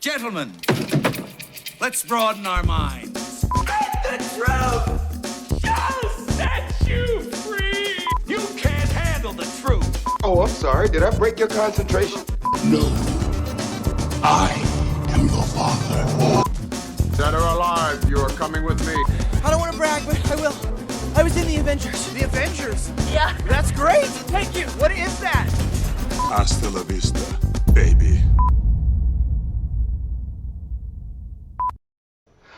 Gentlemen, let's broaden our minds. The truth shall set you free. You can't handle the truth. Oh, I'm sorry. Did I break your concentration? No. I am your father. Dead or alive, you are coming with me. I don't want to brag, but I will. I was in the Avengers. The Avengers? Yeah. That's great. Thank you. What is that? Hasta la vista, baby.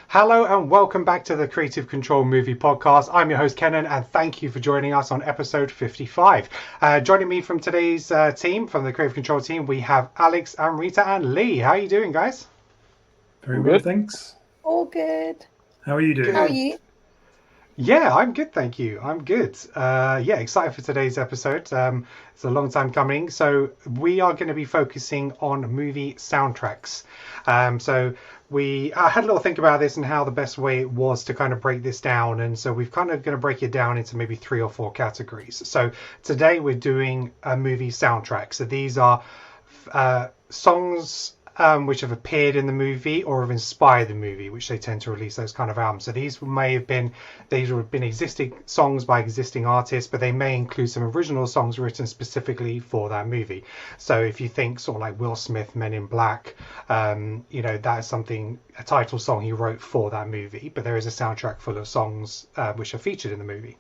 Hello and welcome back to the Creative Control Movie Podcast. I'm your host Kenan and thank you for joining us on episode 55. Joining me from today's team, from the Creative Control team, we have Alex, Amrita and Lee. How are you doing, guys? Very well, thanks. All good. How are you doing? How are you? Yeah, I'm good, thank you. I'm good. Excited for today's episode. It's a long time coming. So we are going to be focusing on movie soundtracks. So we had a little think about this and how the best way it was to kind of break this down. And so we've kind of going to break it down into maybe 3 or 4 categories. So today we're doing a movie soundtrack. So these are songs which have appeared in the movie or have inspired the movie, which they tend to release those kind of albums. So these would have been existing songs by existing artists, but they may include some original songs written specifically for that movie. So if you think sort of like Will Smith, Men in Black, that is a title song he wrote for that movie, but there is a soundtrack full of songs which are featured in the movie.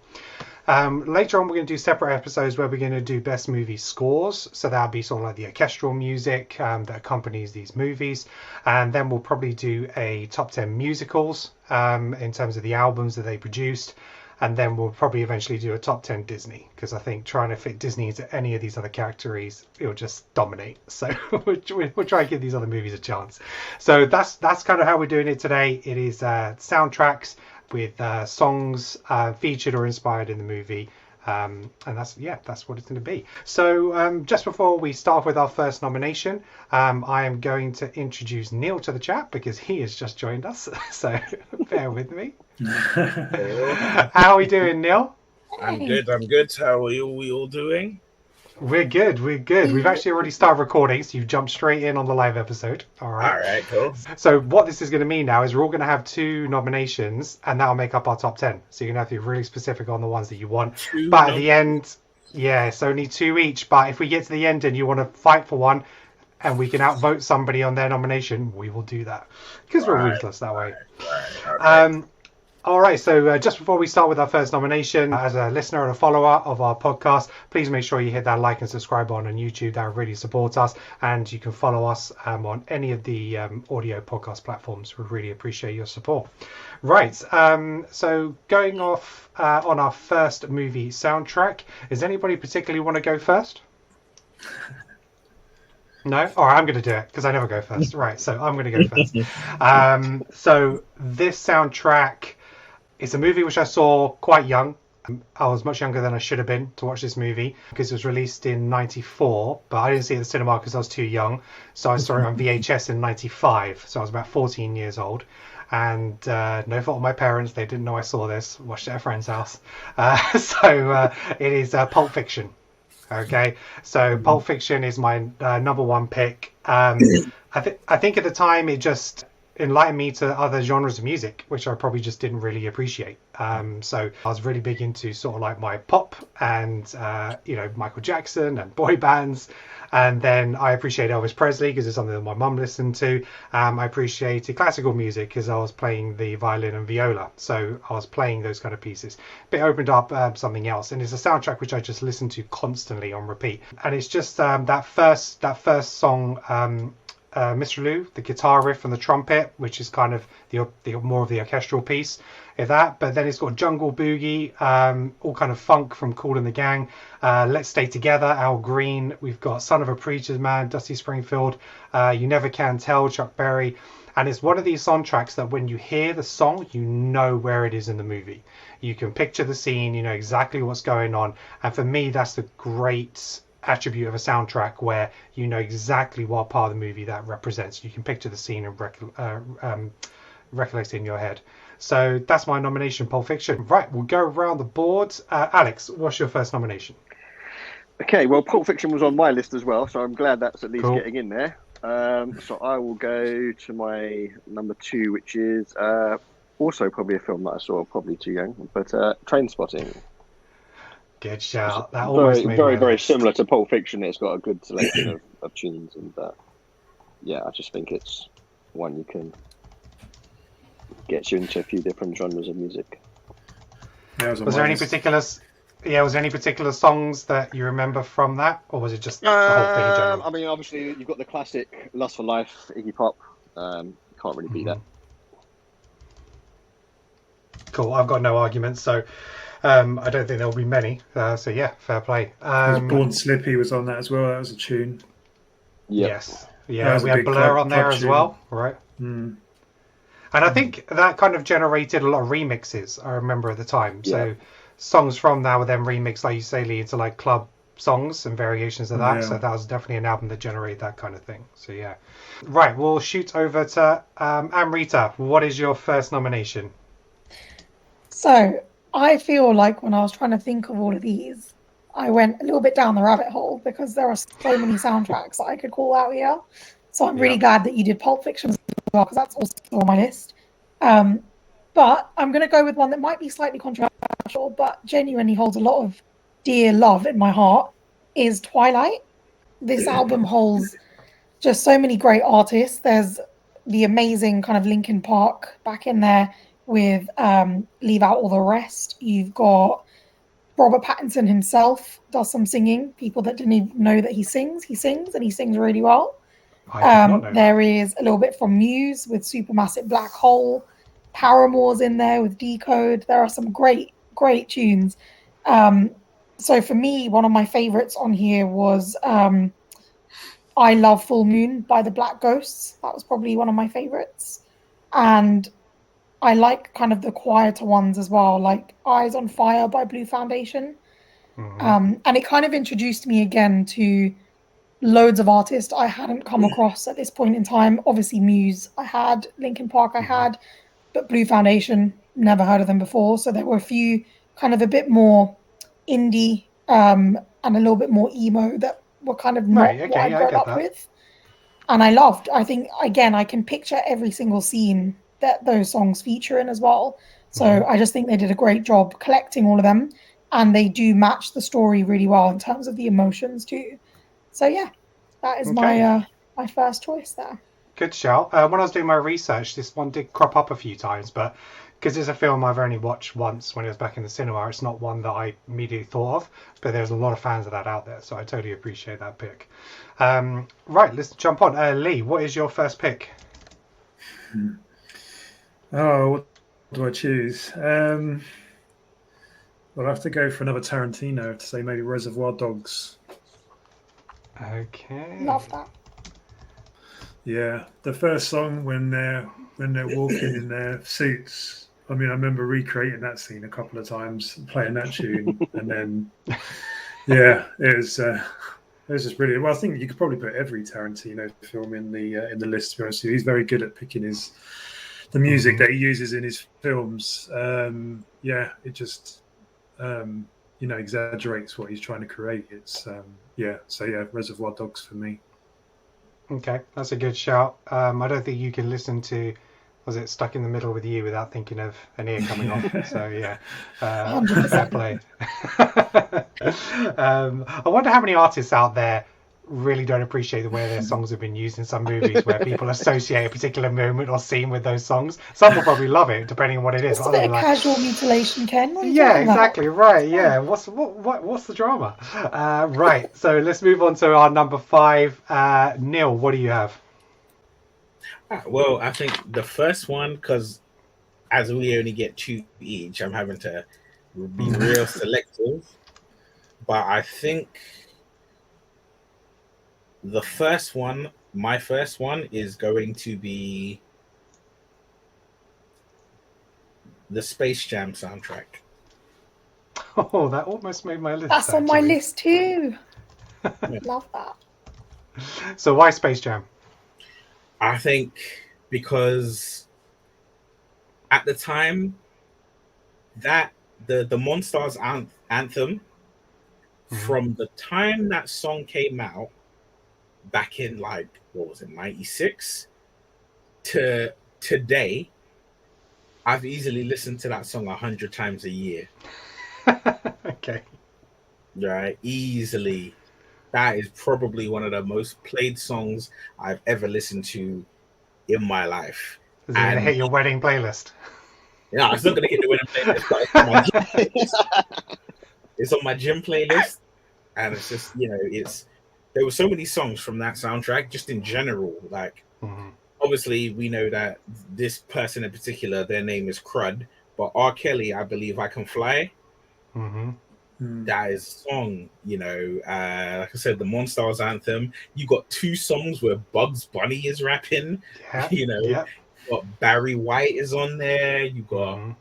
Later on, we're going to do separate episodes where we're going to do best movie scores. So that'll be sort of like the orchestral music that accompanies these movies. And then we'll probably do a top 10 musicals in terms of the albums that they produced. And then we'll probably eventually do a top 10 Disney, because I think trying to fit Disney into any of these other categories, it'll just dominate. So we'll try and give these other movies a chance. So that's kind of how we're doing it today. It is soundtracks with songs featured or inspired in the movie, and that's what it's going to be. So just before we start with our first nomination, I am going to introduce Neil to the chat because he has just joined us, so bear with me. How are we doing, Neil? I'm good. How are we all doing? We're good. We've actually already started recording, so you've jumped straight in on the live episode. All right, cool. So what this is going to mean now is we're all going to have 2 nominations, and that'll make up our top 10. So you're going to have to be really specific on the ones that you want. But at the end, it's only 2 each. But if we get to the end and you want to fight for one, and we can outvote somebody on their nomination, we will do that, because we're ruthless that way. Right. All right, so just before we start with our first nomination, as a listener and a follower of our podcast, please make sure you hit that like and subscribe on YouTube. That really supports us. And you can follow us on any of the audio podcast platforms. We really appreciate your support. Right, so going off on our first movie soundtrack, does anybody particularly want to go first? No? All right, I'm going to do it because I never go first. Right, so I'm going to go first. So this soundtrack... It's a movie which I saw quite young. I was much younger than I should have been to watch this movie because it was released in 94, but I didn't see it at the cinema because I was too young. So I saw it on VHS in 95. So I was about 14 years old. And no fault of my parents, they didn't know I saw this. Watched it at a friend's house. It is Pulp Fiction. Okay, so Pulp Fiction is my number 1 pick. I think at the time it just enlightened me to other genres of music, which I probably just didn't really appreciate. So I was really big into sort of like my pop and Michael Jackson and boy bands, and then I appreciated Elvis Presley because it's something that my mum listened to. I appreciated classical music because I was playing the violin and viola, so I was playing those kind of pieces. But it opened up something else, and it's a soundtrack which I just listened to constantly on repeat. And it's just that first song. Mr. Lou, the guitar riff and the trumpet, which is kind of the more of the orchestral piece of that. But then it's got Jungle Boogie, all kind of funk from Kool and the Gang, Let's Stay Together, Al Green. We've got Son of a Preacher's Man, Dusty Springfield, You Never Can Tell, Chuck Berry. And it's one of these soundtracks that when you hear the song, you know where it is in the movie. You can picture the scene, you know exactly what's going on. And for me, that's the great attribute of a soundtrack, where you know exactly what part of the movie that represents. You can picture the scene and recollect it in your head. So that's my nomination, Pulp Fiction. Right, we'll go around the board. Alex, what's your first nomination? Okay, well, Pulp Fiction was on my list as well, so I'm glad that's at least getting in there. So I will go to my number 2, which is also probably a film that I saw probably too young, but Train Spotting. Good shout. That almost Very, made very, my very list. similar to Pulp Fiction. It's got a good selection of tunes, and yeah, I just think it's one you can get you into a few different genres of music. Yeah, Was there any particular? Yeah, was there any particular songs that you remember from that, or was it just the whole thing in general? I mean, obviously, you've got the classic "Lust for Life," Iggy Pop. Can't really beat that. Cool. I've got no arguments, so I don't think there will be many. So yeah, fair play. Born Slippy was on that as well. That was a tune. Yep. Yes. Yeah, we had Blur club, on there club as tune. well, right? Mm. And I think that kind of generated a lot of remixes, I remember at the time. Yeah. So songs from that were then remixed, like you say, Lee, into like club songs and variations of that. Yeah. So that was definitely an album that generated that kind of thing. So yeah. Right, we'll shoot over to Amrita. What is your first nomination? So I feel like when I was trying to think of all of these, I went a little bit down the rabbit hole because there are so many soundtracks that I could call out here. So I'm really glad that you did Pulp Fiction as well, because that's also on my list. But I'm going to go with one that might be slightly controversial, but genuinely holds a lot of dear love in my heart, is Twilight. This album holds just so many great artists. There's the amazing kind of Linkin Park back in there with Leave Out All the Rest. You've got Robert Pattinson himself does some singing. People that didn't even know that he sings and he sings really well. I did not know there is a little bit from Muse with Supermassive Black Hole. Paramore's in there with Decode. There are some great, great tunes. So for me, one of my favorites on here was I Love Full Moon by the Black Ghosts. That was probably one of my favorites. And I like kind of the quieter ones as well, like Eyes on Fire by Blue Foundation. And it kind of introduced me again to loads of artists I hadn't come across at this point in time. Obviously, Muse I had, Linkin Park I had, but Blue Foundation, never heard of them before. So there were a few kind of a bit more indie and a little bit more emo that were kind of not what I grew up with. And I think, again, I can picture every single scene that those songs feature in as well. So I just think they did a great job collecting all of them, and they do match the story really well in terms of the emotions too. So yeah, that is my first choice there. Good shout. When I was doing my research, this one did crop up a few times, but because it's a film I've only watched once when it was back in the cinema, it's not one that I immediately thought of, but there's a lot of fans of that out there, so I totally appreciate that pick. Right, let's jump on. Lee, what is your first pick? Oh, what do I choose? Well, I have to go for another Tarantino to say maybe Reservoir Dogs. Okay. Love that. Yeah, the first song when they're walking in their suits. I mean, I remember recreating that scene a couple of times, playing that tune, and then yeah, it was just brilliant. Well, I think you could probably put every Tarantino film in the list. To be honest with you, he's very good at picking the music that he uses in his films. Yeah, it just exaggerates what he's trying to create. It's so Reservoir Dogs for me. Okay, that's a good shout. I don't think you can listen to Was It Stuck in the Middle with You without thinking of an ear coming off. So yeah, fair play. I wonder how many artists out there really don't appreciate the way their songs have been used in some movies where people associate a particular moment or scene with those songs. Some will probably love it depending on what it is. It's a bit of casual mutilation, Ken. Yeah, exactly right. Yeah, what's the drama? Right, so let's move on to our number 5. Neil, what do you have? Well, I think the first one, because as we only get 2 each, I'm having to be real selective. But I think the first one, my first one, is going to be the Space Jam soundtrack. Oh, that almost made my list. That's on my list too. Love that. So why Space Jam? I think because at the time that the Monstars anthem, from the time that song came out, back in like what was it, 96 to today, I've easily listened to that song 100 times a year. Okay. Right, easily. That is probably one of the most played songs I've ever listened to in my life. Is it going to hit your wedding playlist? Yeah, it's not going to hit the wedding playlist, but it's on my gym playlist. It's on my gym playlist, and it's just, there were so many songs from that soundtrack, just in general. Like, obviously, we know that this person in particular, their name is Crud, but R. Kelly, I believe I Can Fly. That is a song, like I said, the Monstars anthem. You got 2 songs where Bugs Bunny is rapping. You got Barry White is on there. You got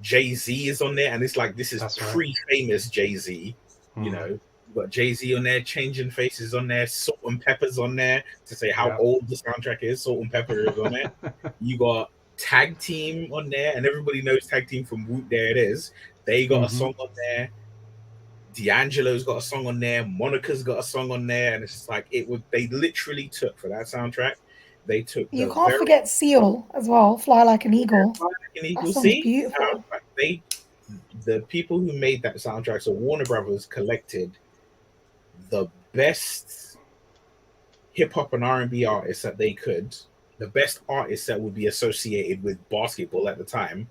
Jay-Z is on there, and it's like this is pre-famous Jay-Z. You got Jay-Z on there, Changing Faces on there, Salt and Pepper's on there to say how old the soundtrack is. Salt and Pepper is on there. You got Tag Team on there, and everybody knows Tag Team from Woot. There it is. They got a song on there. D'Angelo's got a song on there. Monica's got a song on there, and it's just like they literally took for that soundtrack. They took. You can't forget Seal as well. Fly Like an Eagle. Fly Like an Eagle. That See, beautiful. The people who made that soundtrack, so Warner Brothers, collected the best hip hop and R&B artists that they could, the best artists that would be associated with basketball at the time,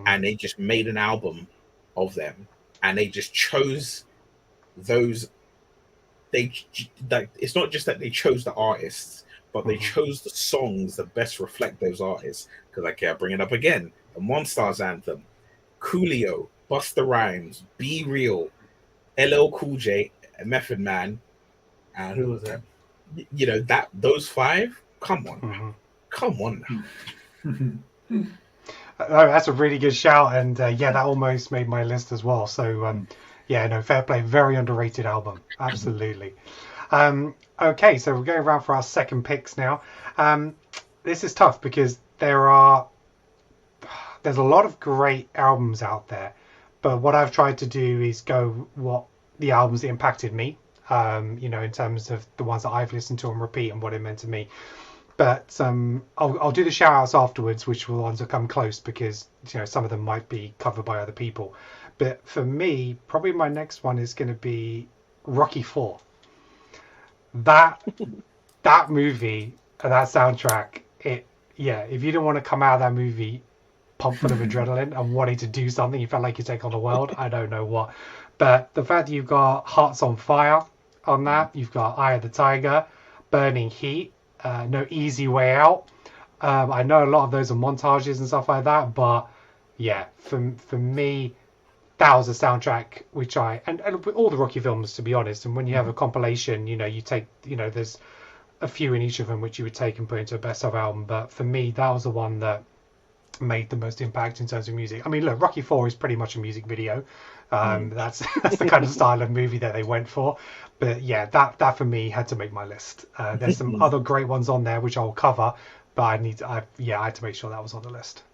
and they just made an album of them. And they just chose those. It's not just that they chose the artists, but they chose the songs that best reflect those artists. Because I'll bring it up again: the Monstars anthem, Coolio, Busta Rhymes, Be Real, LL Cool J, Method Man, and who was that? Those 5. Come on, come on now. Oh, that's a really good shout, and that almost made my list as well. So, fair play. Very underrated album. Absolutely. Okay, so we're going around for our second picks now. This is tough because there's a lot of great albums out there, but what I've tried to do is go what the albums that impacted me, in terms of the ones that I've listened to on repeat and what it meant to me. But I'll do the shout outs afterwards, which are the ones that come close, because some of them might be covered by other people. But for me, probably my next one is going to be Rocky IV. That movie and that soundtrack, if you didn't want to come out of that movie pumped full of adrenaline and wanting to do something, you felt like you take on the world, I don't know what. But the fact that you've got Hearts on Fire on that, you've got Eye of the Tiger, Burning Heat, No Easy Way Out. I know a lot of those are montages and stuff like that, but for me, that was a soundtrack which and all the Rocky films, to be honest. And when you have a compilation, you take, there's a few in each of them which you would take and put into a best of album. But for me, that was the one that made the most impact in terms of music. I mean, look, Rocky IV is pretty much a music video. That's the kind of style of movie that they went for. But that for me had to make my list. There's some other great ones on there which I'll cover, but I had to make sure that was on the list.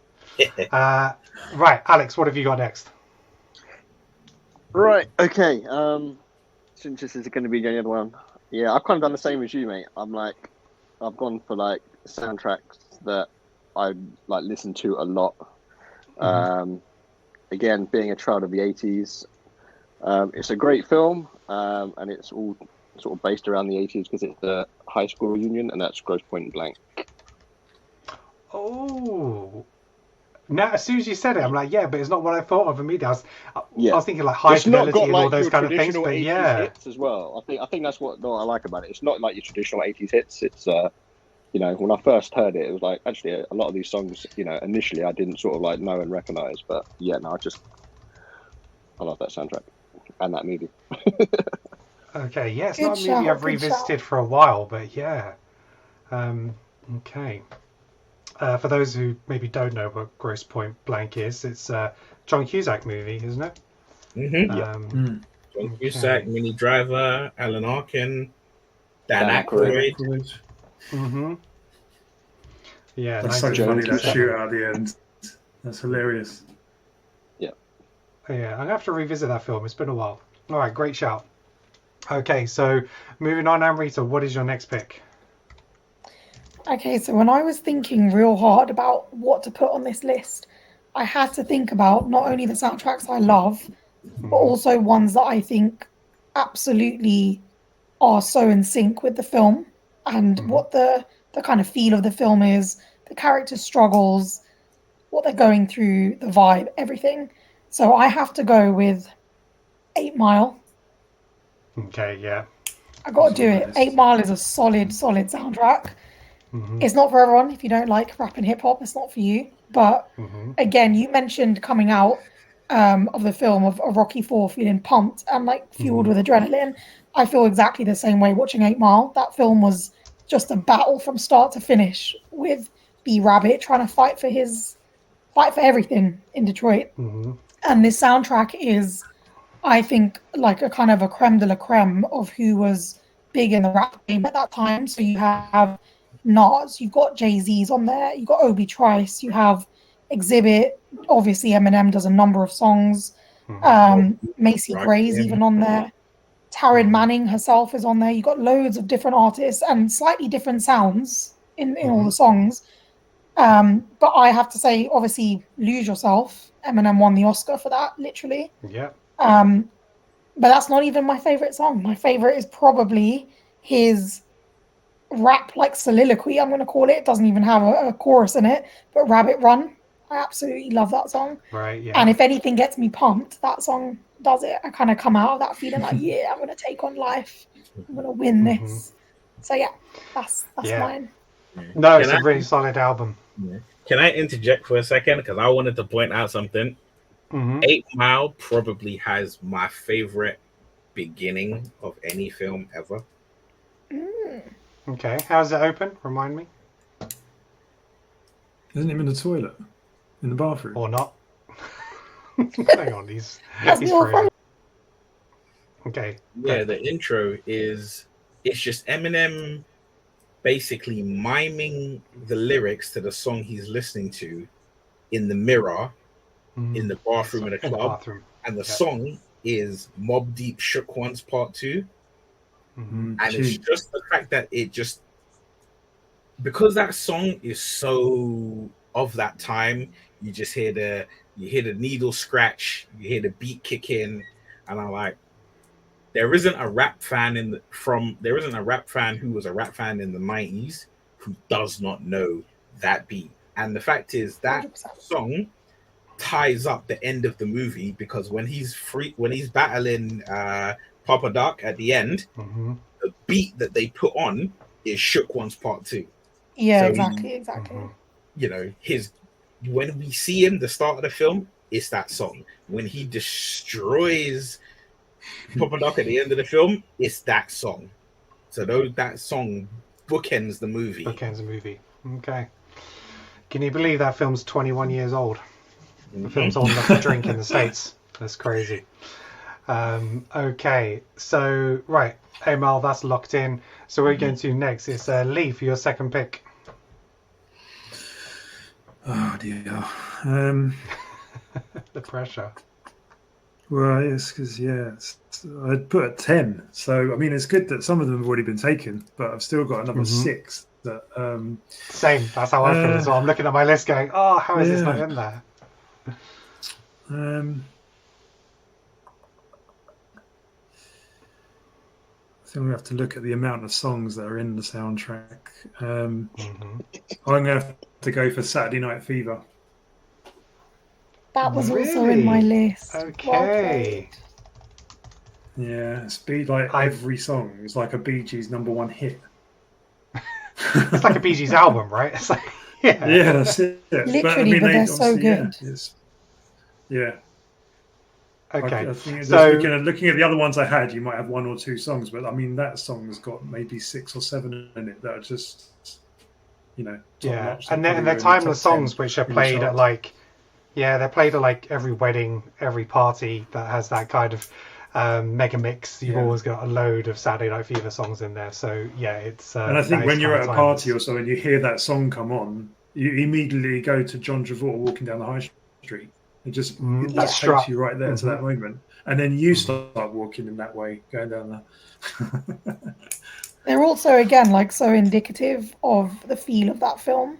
Right, Alex, what have you got next? Right, okay. Since this is going to be the other one, I've kind of done the same as you, mate. I've gone for soundtracks that I listen to a lot. Again, being a child of the 80s, it's a great film, and it's all sort of based around the 80s because it's the high school reunion, and that's Grosse Pointe Blank. Oh, now as soon as you said it, I'm like, but it's not what I thought of immediately. I was thinking High Fidelity and all those kind of things, but hits as well. I think that's what I like about it. It's not like your traditional 80s hits. It's when I first heard it, it was like, actually, a lot of these songs, initially I didn't sort of know and recognize, but I love that soundtrack and that movie. Okay, it's not a movie I've revisited for a while, but okay. For those who maybe don't know what Grosse Pointe Blank is, it's a John Cusack movie, isn't it? John Cusack, Minnie Driver, Alan Arkin, Dan Aykroyd. Yeah, that's so funny, that shootout at the end. That's hilarious. I'm gonna have to revisit that film. It's been a while. All right, great shout. Okay, so moving on, Amrita, what is your next pick? Okay, so when I was thinking real hard about what to put on this list, I had to think about not only the soundtracks I love, but also ones that I think absolutely are so in sync with the film and what the kind of feel of the film is, the character struggles, what they're going through, the vibe, everything. So I have to go with 8 Mile. Okay, yeah. I got to That's do on my it. list. 8 Mile is a solid, solid soundtrack. It's not for everyone. If you don't like rap and hip hop, it's not for you. But again, you mentioned coming out of the film of Rocky Four feeling pumped and like fueled with adrenaline. I feel exactly the same way watching 8 Mile. That film was just a battle from start to finish with B Rabbit trying to fight for everything in Detroit. And this soundtrack is, I think, like a kind of a creme de la creme of who was big in the rap game at that time. So you have Nas, you've got Jay-Z's on there, you've got Obi Trice, you have Exhibit, obviously Eminem does a number of songs. Macy Gray's even on there. Taryn Manning herself is on there. You've got loads of different artists and slightly different sounds in all the songs. But I have to say, obviously, Lose Yourself. Eminem won the Oscar for that, literally. Yeah. But that's not even my favorite song. My favorite is probably his rap like soliloquy, I'm going to call it. It doesn't even have a chorus in it, but Rabbit Run. I absolutely love that song. Right, yeah. And if anything gets me pumped, that song does it. I kind of come out of that feeling like, yeah, I'm going to take on life. I'm going to win this. So yeah, that's mine. No, it's a really solid album. Can I interject for a second? Because I wanted to point out something. 8 Mile probably has my favorite beginning of any film ever. Okay, how's it open? Remind me. Isn't him in the toilet? In the bathroom? Or not? Hang on, he's free. Okay. Yeah, the intro is, it's just Eminem basically miming the lyrics to the song he's listening to in the mirror, in the bathroom in a club. And the song is Mobb Deep Shook Once Part 2. And it's just the fact that it just, because that song is so of that time, you just hear the needle scratch, you hear the beat kick in, and I'm like, there isn't a rap fan who was a rap fan in the 90s who does not know that beat. And the fact is that 100%. Song ties up the end of the movie, because when he's battling Papa Doc at the end, the beat that they put on is Shook Once Part 2. Yeah, so exactly. You know, when we see him, the start of the film, it's that song. When he destroys Papa Doc at the end of the film, it's that song. So that song bookends the movie. Okay. Can you believe that film's 21 years old? The film's old enough to drink in the States. That's crazy. Okay, so right, 8 Mile, that's locked in. So we're going to next. It's Lee for your second pick. Oh dear. The pressure. Well, yes, because I'd put at 10. So I mean, it's good that some of them have already been taken, but I've still got another 6. That same. That's how I feel as well. I'm looking at my list, going, "Oh, how is this not in there?" I think we have to look at the amount of songs that are in the soundtrack. I'm going to have to go for Saturday Night Fever. That was also in my list. Okay. Yeah, it's every song is like a Bee Gees #1 hit. It's like a Bee Gees album, right? It's like, yeah, that's it. Literally, but they're so good. Yeah. Okay. I think so looking at the other ones I had, you might have 1 or 2 songs, but I mean that song's got maybe 6 or 7 in it that are just, and they're timeless songs which are played at they're played at like every wedding, every party that has that kind of mega mix. You've always got a load of Saturday Night Fever songs in there. So it's and I think when you're at a party or so and you hear that song come on, you immediately go to John Travolta walking down the high street. It just that takes strut. you right there to that moment, and then you start walking in that way, going down there. They're also, again, like so indicative of the feel of that film.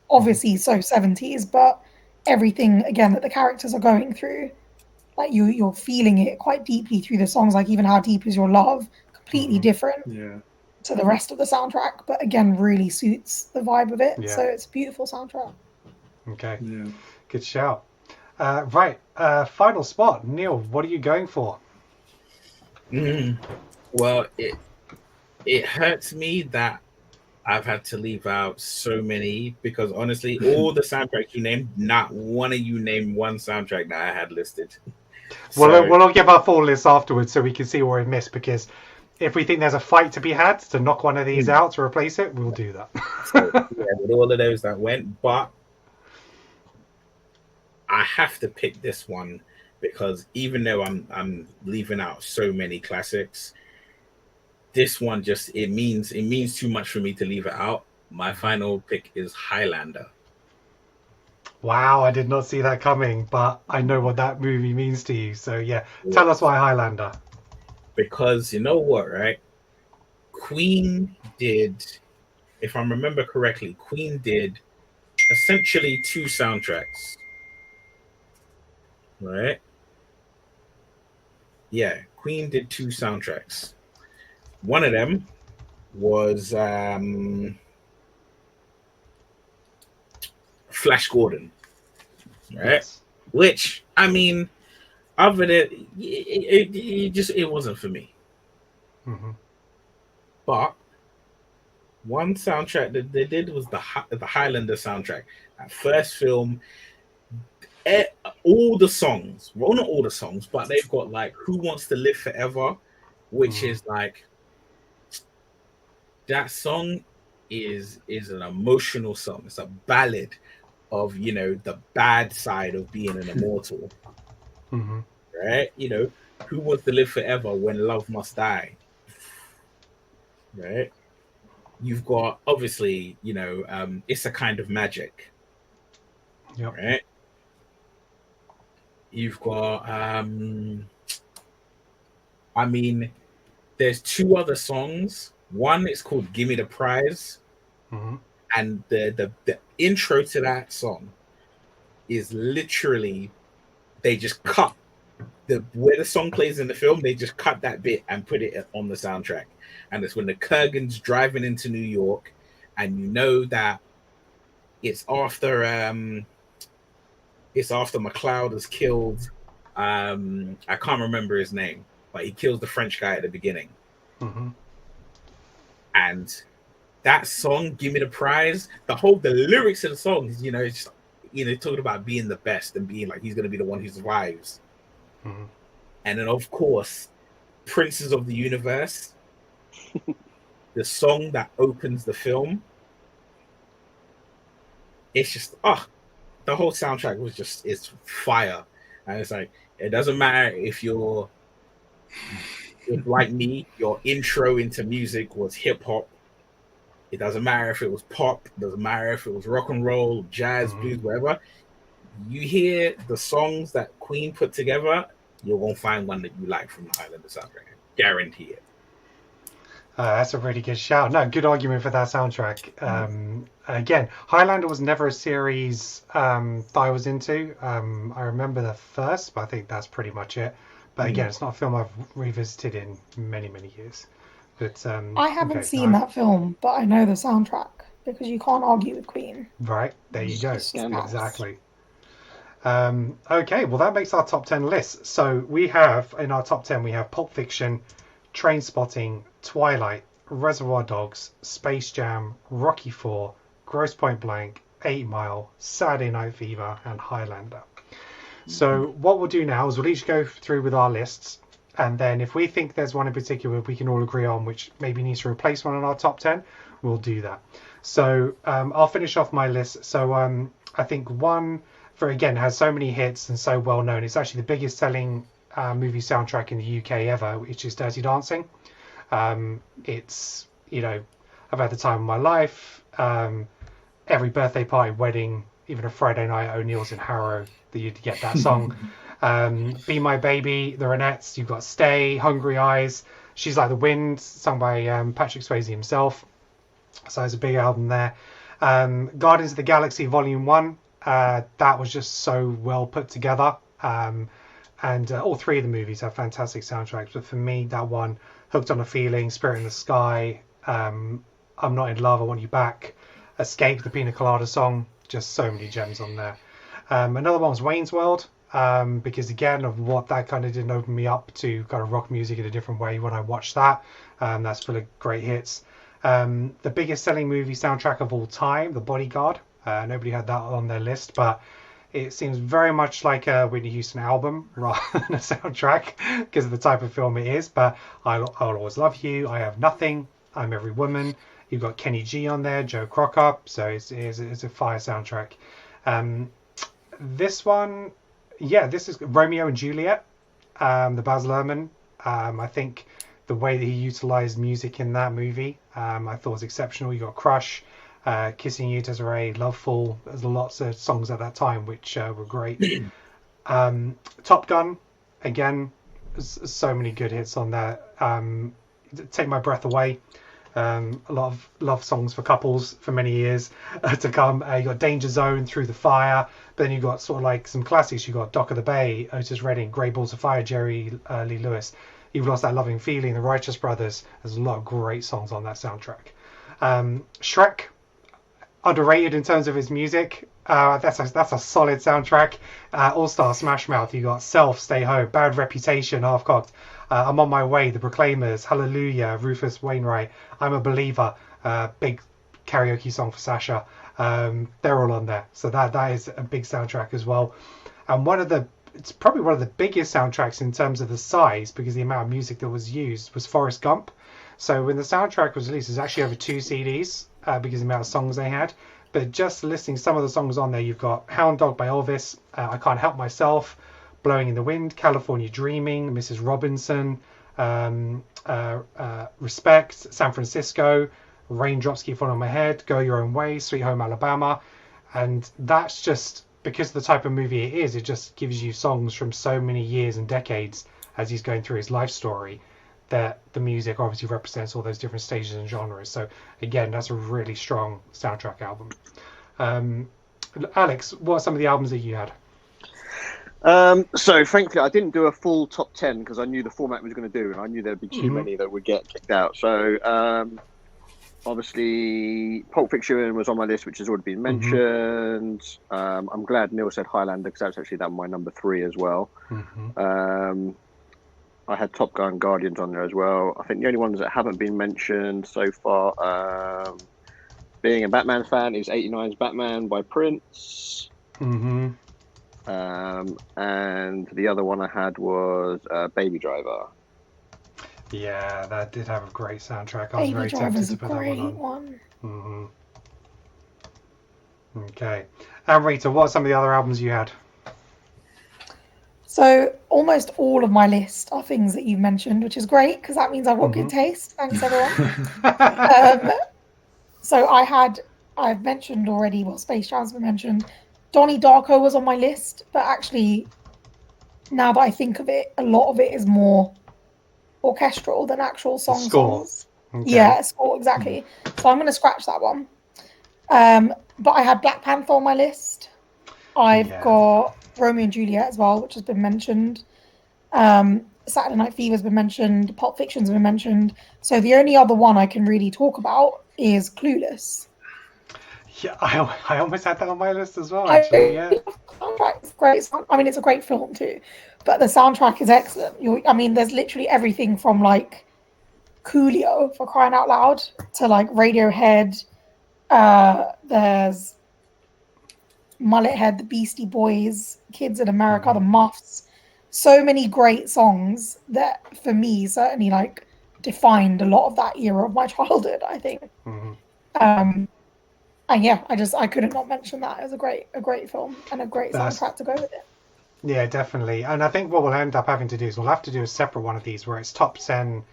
Obviously, so 70s, but everything, again, that the characters are going through, like you're feeling it quite deeply through the songs, like even How Deep Is Your Love, completely different Yeah. to the rest of the soundtrack, but again, really suits the vibe of it. So Yeah. it's a beautiful soundtrack. Okay. Yeah. Good shout. Right. Final spot. Neil, what are you going for? Well, it hurts me that I've had to leave out so many because honestly, all the soundtracks you named, not one of you named one soundtrack that I had listed. We'll give our full list afterwards so we can see where we missed, because if we think there's a fight to be had to knock one of these out to replace it, we'll do that. So, yeah, with all of those that went, but I have to pick this one because even though I'm leaving out so many classics, this one just it means too much for me to leave it out. My final pick is Highlander. Wow, I did not see that coming, but I know what that movie means to you. So yeah, tell us why Highlander. Because you know what, right? Queen did, if I remember correctly, Queen did essentially 2 soundtracks. Right? Yeah, Queen did 2 soundtracks. One of them was Flash Gordon, right? Yes. Which, I mean, other than it wasn't for me. But one soundtrack that they did was the Highlander soundtrack. That first film, all the songs, well, not all the songs, but they've got like Who Wants to Live Forever, which is like, that song is an emotional song. It's a ballad of, you know, the bad side of being an immortal. Right? You know, who wants to live forever when love must die? Right? You've got, obviously, you know, It's a Kind of Magic. Yep. Right? You've got I mean, there's 2 other songs. One is called Gimme the Prize. And the intro to that song is literally, they just cut where the song plays in the film, they just cut that bit and put it on the soundtrack. And it's when the Kurgan's driving into New York, and you know that it's after McLeod has killed I can't remember his name, but he kills the French guy at the beginning. And that song, Give Me the Prize, the lyrics of the song is, you know, it's just, you know, talking about being the best and being like he's going to be the one who survives. And then, of course, Princes of the Universe, the song that opens the film. It's just, the whole soundtrack was just, it's fire. And it's like, it doesn't matter if like me, your intro into music was hip hop. It doesn't matter if it was pop. It doesn't matter if it was rock and roll, jazz, blues, whatever. You hear the songs that Queen put together, you're going to find one that you like from the Highlander soundtrack. Guarantee it. That's a really good shout. No, good argument for that soundtrack. Again, Highlander was never a series that I was into. I remember the first, but I think that's pretty much it. But again, it's not a film I've revisited in many, many years. But I haven't seen that film, but I know the soundtrack because you can't argue with Queen. Right, there you go. Just Exactly. Okay, well that makes our top 10 list. So we have, in our top 10, we have Pulp Fiction, Trainspotting, Twilight, Reservoir Dogs, Space Jam, Rocky IV, Grosse Point Blank, 8 Mile, Saturday Night Fever, and Highlander. So what we'll do now is we'll each go through with our lists, and then if we think there's one in particular we can all agree on which maybe needs to replace one in our top 10, we'll do that. So I'll finish off my list. So I think one, for again, has so many hits and so well known. It's actually the biggest selling movie soundtrack in the UK ever, which is Dirty Dancing. It's, you know, I've had the time of my life. Every birthday party, wedding, even a Friday Night at O'Neill's in Harrow that you'd get that song. Be My Baby, The Ronettes, you've got Stay, Hungry Eyes, She's Like the Wind, sung by Patrick Swayze himself. So it's a big album there. Guardians of the Galaxy Volume 1, that was just so well put together. And all three of the movies have fantastic soundtracks. But for me, that one, Hooked on a Feeling, Spirit in the Sky, I'm Not in Love, I Want You Back, Escape, the Pina Colada song, just so many gems on there. Another one was Wayne's World, because again of what that kind of didn't open me up to kind of rock music in a different way when I watched that. That's full of great hits. The biggest selling movie soundtrack of all time, The Bodyguard. Nobody had that on their list, but it seems very much like a Whitney Houston album rather than a soundtrack because of the type of film it is. But I'll Always Love You, I Have Nothing, I'm Every Woman. You've got Kenny G on there, Joe Crocker, so it's a fire soundtrack. This one, this is Romeo and Juliet, the Baz Luhrmann. I think the way that he utilized music in that movie, I thought was exceptional. You got Crush, Kissing You, Desiree, Loveful. There's lots of songs at that time which were great. Top Gun, again, so many good hits on there. Take My Breath Away. A lot of love songs for couples for many years to come. You got Danger Zone, Through the Fire. But then you got sort of like some classics. You got Dock of the Bay, Otis Redding, Grey Balls of Fire, Jerry Lee Lewis. You've Lost That Loving Feeling, The Righteous Brothers. There's a lot of great songs on that soundtrack. Shrek, underrated in terms of his music. That's a solid soundtrack. All Star, Smash Mouth. You got Self, Stay Home, Bad Reputation, Half Cocked. I'm on My Way, The Proclaimers, Hallelujah, Rufus Wainwright, I'm a Believer, big karaoke song for Sasha. They're all on there, so that is a big soundtrack as well. And it's probably one of the biggest soundtracks in terms of the size, because the amount of music that was used was Forrest Gump. So when the soundtrack was released, it was actually over 2 CDs because of the amount of songs they had. But just listing some of the songs on there, you've got Hound Dog by Elvis, I Can't Help Myself, Blowing in the Wind, California Dreaming, Mrs. Robinson, Respect, San Francisco, Raindrops Keep Falling on My Head, Go Your Own Way, Sweet Home Alabama. And that's just because of the type of movie it is, it just gives you songs from so many years and decades as he's going through his life story, that the music obviously represents all those different stages and genres. So again, that's a really strong soundtrack album. Alex, what are some of the albums that you had? So frankly, I didn't do a full top 10 because I knew the format was going to do, and I knew there'd be too many that would get kicked out. So obviously, Pulp Fiction was on my list, which has already been mentioned. I'm glad Neil said Highlander because that's actually my number 3 as well. I had Top Gun, Guardians on there as well. I think the only ones that haven't been mentioned so far, being a Batman fan, is 89's Batman by Prince. And the other one I had was Baby Driver. Yeah, that did have a great soundtrack. I was very tempted to put that one on. Okay. Amrita, what are some of the other albums you had? So almost all of my list are things that you've mentioned, which is great because that means I've got good taste. Thanks, everyone. So I've mentioned already, Space Jam's been mentioned. Donnie Darko was on my list, but actually, now that I think of it, a lot of it is more orchestral than actual songs. Okay. Yeah, score, exactly. So I'm going to scratch that one. But I had Black Panther on my list. I've got Romeo and Juliet as well, which has been mentioned. Saturday Night Fever has been mentioned. Pulp Fiction's been mentioned. So the only other one I can really talk about is Clueless. Yeah, I almost had that on my list as well, actually. Yeah. It's great. I mean, it's a great film too, but the soundtrack is excellent. There's literally everything from like Coolio, for crying out loud, to like Radiohead. There's Mullethead, the Beastie Boys, Kids in America, the Muffs. So many great songs that, for me, certainly like defined a lot of that era of my childhood, I think. And yeah, I couldn't not mention that as a great film and a great soundtrack to go with it. Yeah, definitely. And I think what we'll end up having to do is we'll have to do a separate one of these where it's top 10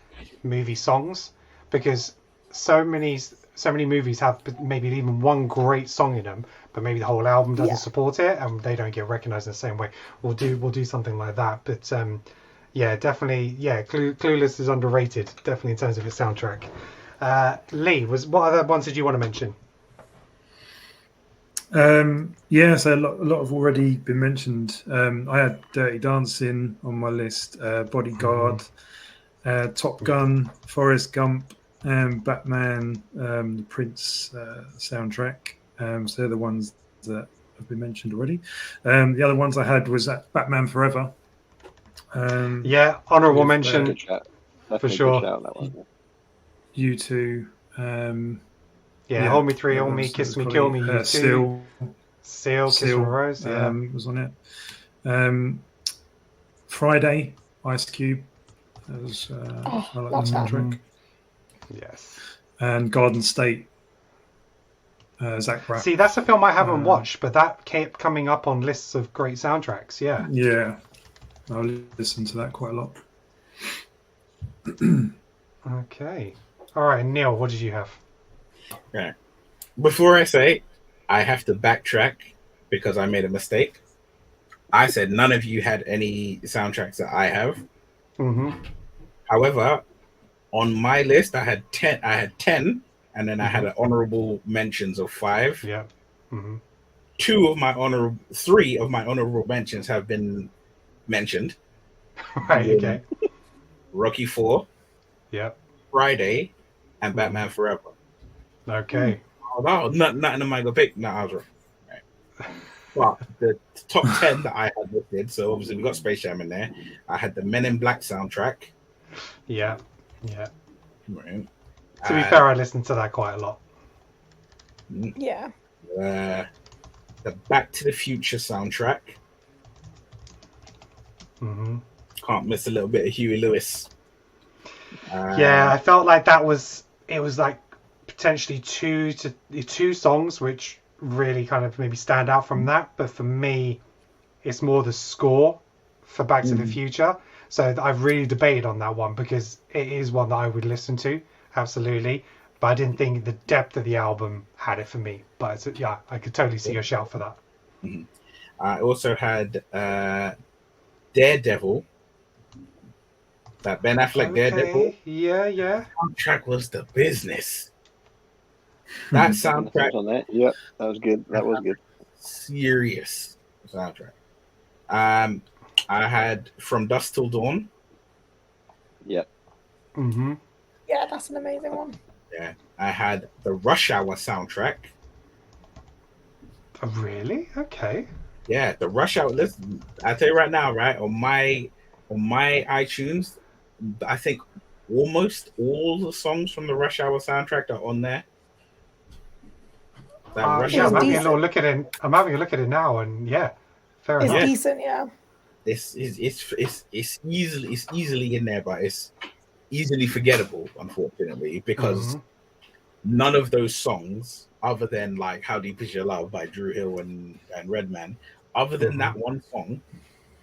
movie songs, because so many so many movies have maybe even one great song in them, but maybe the whole album doesn't Yeah. support it, and they don't get recognized in the same way. We'll do something like that. But yeah, definitely, yeah, Clueless is underrated, definitely in terms of its soundtrack. Lee, what other ones did you want to mention? Yeah, so a lot have already been mentioned. I had Dirty Dancing on my list, Bodyguard, Top Gun, Forrest Gump, and Batman, the Prince soundtrack. So they're the ones that have been mentioned already. The other ones I had was that Batman Forever. Yeah, honorable mention Good shout. Definitely for sure. Good shout, that one. U2. Yeah, Hold Me, Three, that Hold Me, was Kiss Me, quality. Kill Me, U2. Seal, Kiss from a Rose, yeah. Was on it. Friday, Ice Cube. That was, I like love the that. soundtrack. Yes. And Garden State. Zach Braff. See, that's a film I haven't watched, but that kept coming up on lists of great soundtracks. Yeah. Yeah, I'll listen to that quite a lot. Okay. All right, Neil, what did you have? Right. Before I say, I have to backtrack because I made a mistake. I said none of you had any soundtracks that I have. Mm-hmm. However, on my list, I had 10, and then I had an honorable mentions of 5. Yeah. Mm-hmm. 3 of my honorable mentions have been mentioned. Right. Okay. Rocky 4. Yep. Friday, and Batman Forever. Okay. Oh, no, nothing in my go pick. No, I was wrong. Right. But the top 10 that I had listed, so obviously we got Space Jam in there. I had the Men in Black soundtrack. Yeah. Yeah. Right. To be fair, I listened to that quite a lot. Yeah. The Back to the Future soundtrack. Mm-hmm. Can't miss a little bit of Huey Lewis. Yeah, I felt like it was like potentially two songs which really kind of maybe stand out from that, but for me it's more the score for Back to the Future. So I've really debated on that one because it is one that I would listen to, absolutely, but I didn't think the depth of the album had it for me. But yeah, I could totally see your shout for that. Mm-hmm. I also had Daredevil. That Ben Affleck Daredevil. Yeah. Soundtrack was the business. That soundtrack on that. Yep, that was good. That was good. Serious soundtrack. I had From Dusk Till Dawn. Yep. Mm-hmm. Yeah, that's an amazing one. Yeah. I had the Rush Hour soundtrack. Oh, really? Okay. Yeah, the Rush Hour. Listen, I tell you right now, right on my iTunes, I think almost all the songs from the Rush Hour soundtrack are on there. Yeah, I'm having a look at it. I'm having a look at it now, and yeah, fair enough. It's decent, yeah. It's easily in there, but it's easily forgettable, unfortunately, because none of those songs, other than like "How Deep Is Your Love" by Drew Hill and Redman, other than that one song,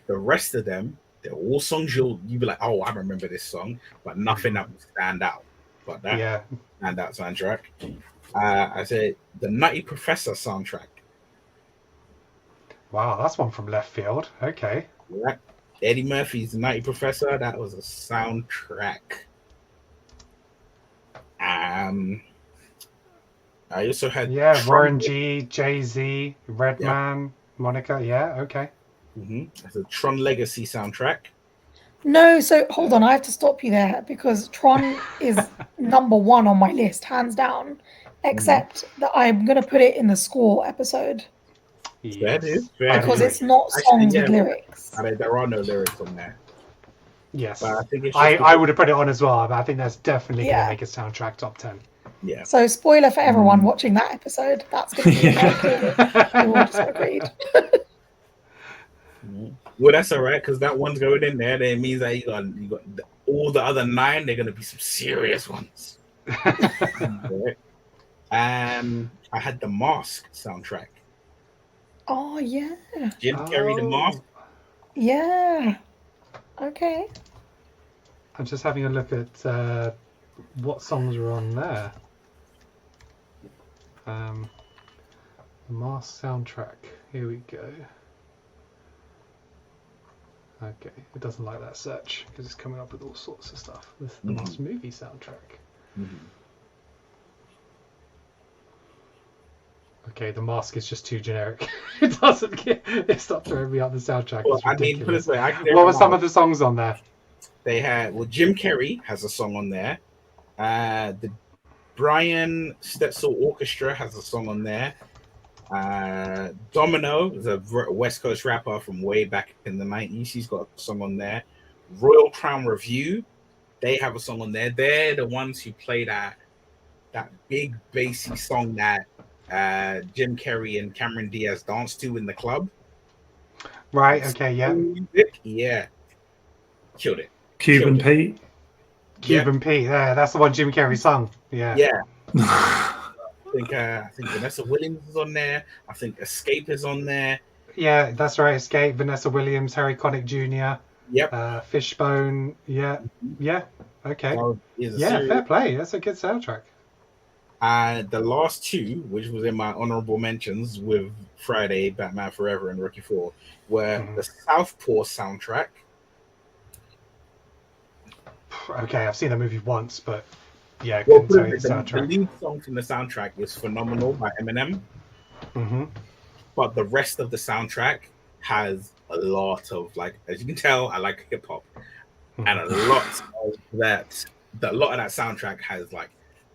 the rest of them, they're all songs you'll be like, oh, I remember this song, but nothing that will stand out. But that standout soundtrack. I said the Nutty Professor soundtrack. Wow, that's one from left field. Okay. Yeah. Eddie Murphy's Nutty Professor. That was a soundtrack. I also had Warren G, Jay-Z, Redman, Monica. Yeah, okay. That's a Tron Legacy soundtrack. No, so hold on, I have to stop you there because Tron is number 1 on my list, hands down. Except that I'm gonna put it in the score episode. Yes. Because it's not songs with lyrics. There are no lyrics on there. Yes. But I think it's I would have put it on as well, but I think that's definitely going Yeah. to make a soundtrack top 10. Yeah. So spoiler for everyone watching that episode, that's gonna be we all just agreed. Well, that's all right because that one's going in there. That means that you got all the other 9. They're going to be some serious ones. Right. I had the Mask soundtrack. Oh yeah. Jim Carrey, the Mask. Yeah. Okay. I'm just having a look at what songs are on there. The Mask soundtrack. Here we go. Okay, it doesn't like that search because it's coming up with all sorts of stuff. This is the Mask movie soundtrack. Okay, the Mask is just too generic. It doesn't get. It's not throwing me up the soundtrack. Well, It's I mean, put it ridiculous. this way, I can What were some of the songs on there? They had, well, Jim Carrey has a song on there. The Brian Stetzel Orchestra has a song on there. Domino is a West Coast rapper from way back in the 90s. He's got a song on there. Royal Crown Review, they have a song on there. They're the ones who play that big bassy song that Jim Carrey and Cameron Diaz danced to in the club. Right, okay, yeah. Yeah. Killed it. Cuban Pete. Cuban Pete, yeah, that's the one Jim Carrey sung. Yeah. Yeah. I think Vanessa Williams is on there. I think Escape is on there. Yeah, that's right. Escape, Vanessa Williams, Harry Connick Jr. Yep. Fishbone. Yeah. Yeah. Okay. So, yeah, fair play. That's a good soundtrack. The last two, which was in my honorable mentions with Friday, Batman Forever, and Rocky 4, were the Southpaw soundtrack. Okay, I've seen the movie once, but yeah, I Well, couldn't tell you the the soundtrack. lead song from the soundtrack is Phenomenal by Eminem. Mm-hmm. But the rest of the soundtrack has a lot of, like, as you can tell, I like hip hop, and a lot of that soundtrack has like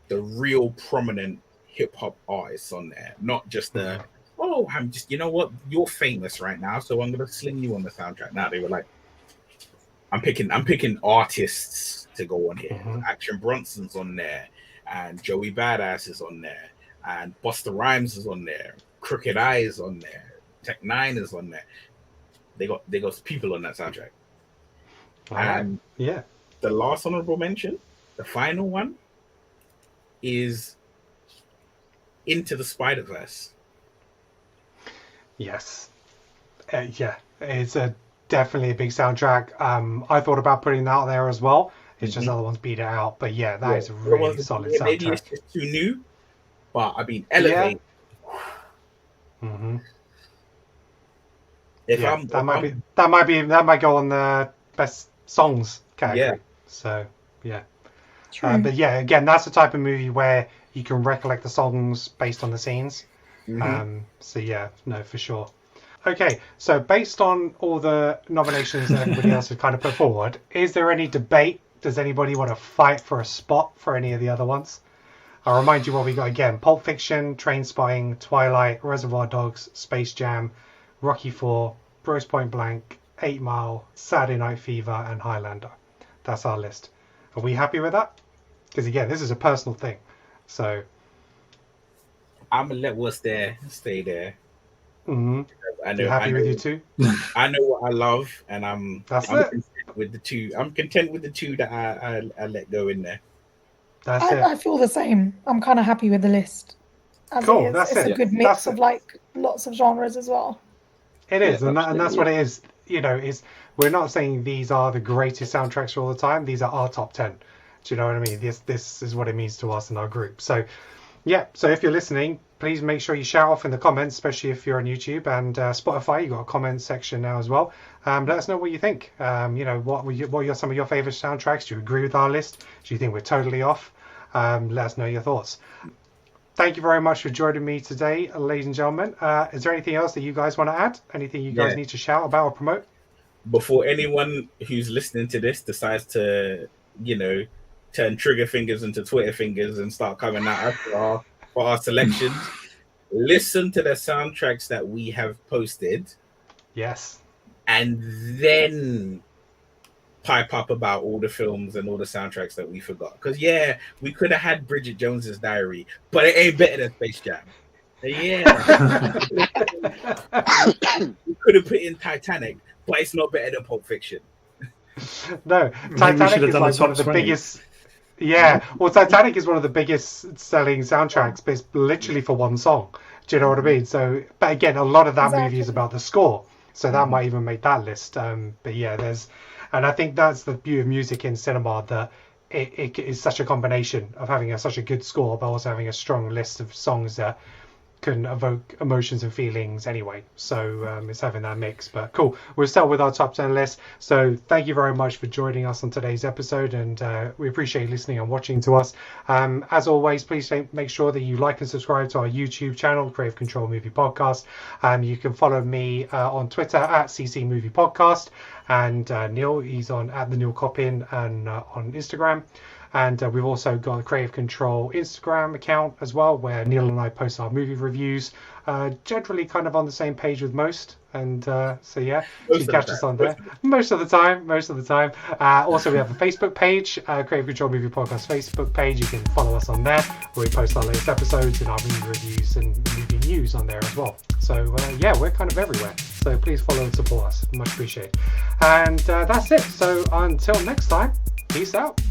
the real prominent hip hop artists on there, not just the I'm just, you know what, you're famous right now, so I'm gonna sling you on the soundtrack. Now they were like, I'm picking artists to go on here. Action Bronson's on there, and Joey Badass is on there, and Busta Rhymes is on there. Crooked Eye is on there. Tech Nine is on there. They got people on that soundtrack. And yeah, the last honorable mention, the final one, is Into the Spider-Verse. Yes. Yeah, it's definitely a big soundtrack. I thought about putting that out there as well. It's just other ones beat it out. But yeah, that is a really solid soundtrack. Maybe it's just too new, but I mean, Elevate. Yeah. That might go on the best songs category. Yeah. So yeah. True. But yeah, again, that's the type of movie where you can recollect the songs based on the scenes. So yeah, no, for sure. Okay, so based on all the nominations that everybody else has kind of put forward, is there any debate? Does anybody want to fight for a spot for any of the other ones? I'll remind you what we got again. Pulp Fiction, Trainspotting, Twilight, Reservoir Dogs, Space Jam, Rocky IV, Grosse Point Blank, 8 Mile, Saturday Night Fever, and Highlander. That's our list. Are we happy with that? Because again, this is a personal thing. So I'm gonna let what's there stay there. Mm-hmm. I know, you happy with you too? I know what I love, and I'm content with the two. I'm content with the two that I let go in there. I feel the same. I'm kind of happy with the list. Cool, it is. that's it's it. a good mix of like lots of genres as well. It is, and that's what it is. You know, we're not saying these are the greatest soundtracks all the time. These are our top 10. Do you know what I mean? This is what it means to us in our group. So, yeah. So if you're listening, please make sure you shout off in the comments, especially if you're on YouTube and Spotify. You got a comment section now as well. Let us know what you think. You know, what are some of your favorite soundtracks? Do you agree with our list? Do you think we're totally off? Let us know your thoughts. Thank you very much for joining me today, ladies and gentlemen. Is there anything else that you guys want to add? Anything you guys need to shout about or promote? Before anyone who's listening to this decides to, you know, turn trigger fingers into Twitter fingers and start coming out for our selections, listen to the soundtracks that we have posted. Yes. And then pipe up about all the films and all the soundtracks that we forgot. Because, yeah, we could have had Bridget Jones's Diary, but it ain't better than Space Jam. Yeah. We could have put in Titanic, but it's not better than Pulp Fiction. No, Titanic is like one of the biggest. Yeah, well, Titanic is one of the biggest selling soundtracks, but it's literally for one song. Do you know what I mean? So, but again, a lot of that movie is about the score, so that might even make that list. But yeah, and I think that's the beauty of music in cinema, that it is such a combination of having such a good score, but also having a strong list of songs that can evoke emotions and feelings anyway. So it's having that mix. But cool, we'll start with our top 10 list. So thank you very much for joining us on today's episode, and we appreciate you listening and watching to us. As always, please make sure that you like and subscribe to our YouTube channel, Creative Control Movie Podcast. You can follow me on Twitter at CC Movie Podcast, and Neil, he's on at the Neil Coppin and on Instagram. And we've also got a Creative Control Instagram account as well, where Neil and I post our movie reviews, generally kind of on the same page with most. And so yeah, you can catch us on there most of the time. Also, we have a Facebook page, Creative Control Movie Podcast Facebook page. You can follow us on there, where we post our latest episodes and our movie reviews and movie news on there as well. So yeah, we're kind of everywhere. So please follow and support us. Much appreciated. And that's it. So until next time, peace out.